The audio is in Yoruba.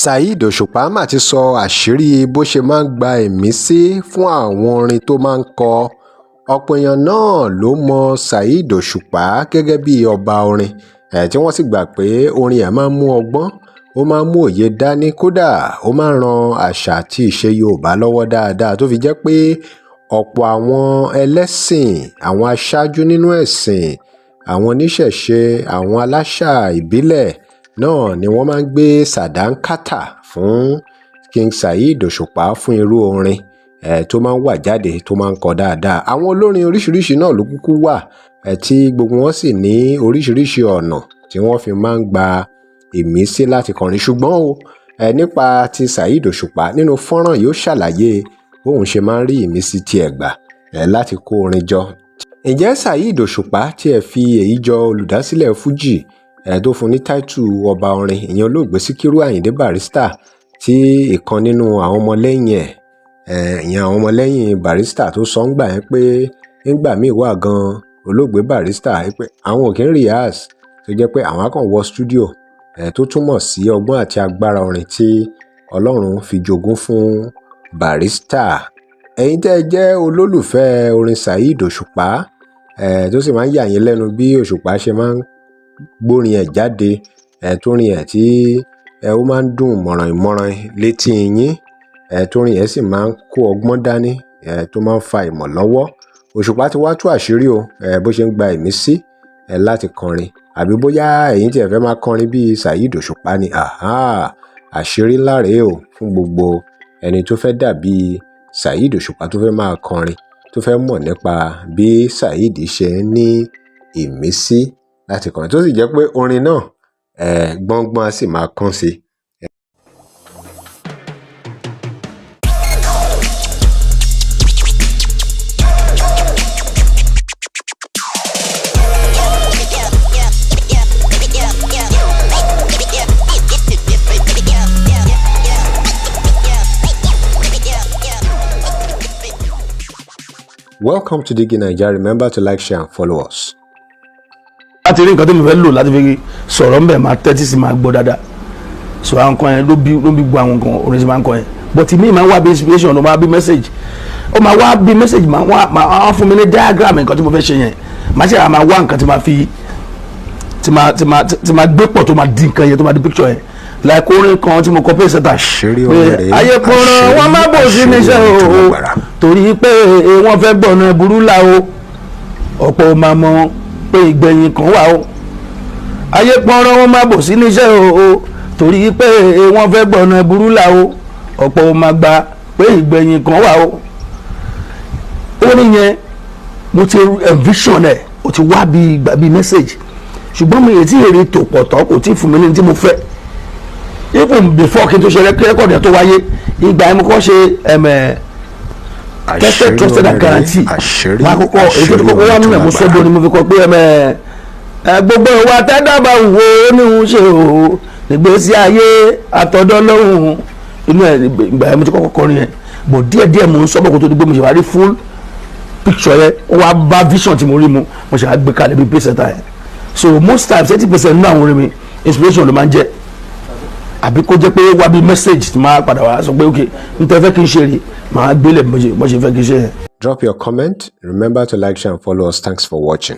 Saheed Osupa mà ti sọ àṣírí bó ṣe máa ń gba ìmísí fún àwọn orin tó máa ń kọ. Ọ̀pọ̀ èèyàn náà ló mọ Saheed Osupa gẹ́gẹ́ bí ọba orin tí wọ́n sì gbà pé orin ẹ̀ máa ń mú ọgbọ́n, ó máa ń mú òye dání, kódà ó máa ń ran àṣà àti ìṣe Yorùbá lọ́wọ́ dáadáa, tó fi jẹ́ pé ọ̀pọ̀ àwọn ẹlẹ́sìn, àwọn aṣáájú nínú ẹ̀sìn, àwọn oníṣẹ̀ṣe, àwọn aláṣà ìbílẹ̀ náà ni wọ́n máa ń gbé sàdánkátà fún King Saheed Osupa fún irú orin tó máa ń wà jáde, tó máa ń kọ dáadáa. Àwọn olórin oríṣiríṣi náà ló kúkú wà tí gbogbo wọn sì ní oríṣiríṣi ọ̀nà tí wọ́n fi máa ń gba ìmísí láti kọrin. Ṣùgbọ́n nípa ti Saheed Osupa nínú fọ́nrán yìí ó ṣàlàyé bóun ṣe máa ń rí ìmísí tiẹ̀ gbà láti kó orin jọ. Ǹjẹ́ Saheed Osupa tiẹ̀ fi èyí jọ olùdásílẹ̀ Fuji tó fún ní táìtù ọba orin, ìyẹn olóògbé sikiru Ayionde Barrister, tí ìkan nínú àwọn ọmọlẹ́yìn ìyẹn àwọn ọmọlẹ́yìn Barrister tó sọ ńgbà yẹn pé nígbà míì wà gan olóògbé Barrister pé àwọn ò kí ń rehearse, tó jẹ́ pé àwọn á kàn wọ studio tó túmọ̀ sí ọgbọ́n àti agbára orin tí Ọlọ́run fi jogún fún Barrister. Ẹ̀yin tẹ́ ẹ jẹ́ olólùfẹ́ orin Saheed Osupa tó sì máa ń yà yín lẹ́nu bí Osupa ṣe máa ń gbórin ẹ̀ jáde, tórin ẹ̀ tí ó máa ń dùn mọ̀ràn létí yín, tórin ẹ̀ sì máa ń kó ọgbọ́n dání, tó máa ń fa ìmọ̀ lọ́wọ́. Osupa ti wá tú àṣírí bó ṣe ń gba ìmísí láti kọrin, àbí bóyá ẹ̀yin tí ẹ fẹ́ máa kọrin bíi Saheed Osupa ni. Àṣírí ńlá rèé fún gbogbo ẹni tó fẹ́ dàbí Saheed Osupa, tó fẹ́ máa kọrin, tó fẹ́ mọ̀ nípa bí Saheed ṣe ń ní ìmísí láti kọrin, tó sì jẹ́ pé orin náà gbọ́ngbọ́n á sì máa kán sí. Welcome to Digi Naija. Remember to like, share and follow us. Láti rí nǹkan tí mo fẹ́ lò láti fi sọ̀rọ̀ ń bẹ̀ máa tẹ́tí sí máa gbọ́ dáadáa, so àwọn kan yẹn ló bí gbọ́ àwọn nǹkan orin tí máa ń kọ yẹn, but mi máa ń wá bí inspiration, ó máa bí message, ó máa wá bí message, máa fún mi ní diagram nǹkan tí mo fẹ́ ṣe yẹn, máa ṣe máa wá nǹkan tí máa fi tí máa gbé pọ̀ tó máa di nǹkan yẹn, tó máa di picture yẹn, like orin kan tí mo kọ pé ṣẹta pé ayé pọ́nrán wọn má bò sí níṣẹ́ o torí pé wọ́n fẹ́ gbọ̀nà burú là o, ọ̀pọ̀ máa mọ pé ìgbẹ̀yìn kan wà o, ayé pọ́nrán wọn má bò sí níṣẹ́ o torí pé wọ́n fẹ́ gbọ̀nà burú là o, ọ̀pọ̀ máa gbà pé ìgbẹ̀yìn kan wà o. Orin yẹn mo ti envision ẹ̀, ó ti wá bí message, ṣùgbọ́n mi ò tí ì rí tò pọ̀ tán, kò tí ì fún mi ní tí mo fẹ́. Even before kí n tó ṣe rẹ́kọ̀dì tó wáyé, ìgbà yẹn mo kọ́ ṣe tested, trusted and guaranteed. Wọ́n àkọ́kọ́ èyí tó kọ́kọ́ wá nínú ẹ̀ mo sọ́dọ̀ ni mo fi kọ́ pé gbogbo ìwà tẹ́dàbà wo ní ń ṣe o ìgbésí ayé àtọ̀dọ̀ lọ́hùn, inú ẹ̀ ìgbà yẹn mo ti kọ́kọ́ kọrin yẹn, bọ̀ díẹ̀díẹ̀ mo ń sọ́bọ̀ kó tó di pé mo ṣe wá rí full picture yẹn, ó wá bá vision tí mo rí mu, mo ṣe wá gbé kalẹ̀ bí pèsèta yẹn. So most times 80% nínú àwọn orin mi inspiration ló máa ń jẹ́, àbí kó jẹ́ pé wá bí message tí máa padà wá sọ pé ok n tẹ́ fẹ́ kí n ṣe rí máa gbélé bó ṣe fẹ́ kí n ṣe. Drop your comment. Remember to like, share and follow us. Thanks for watching.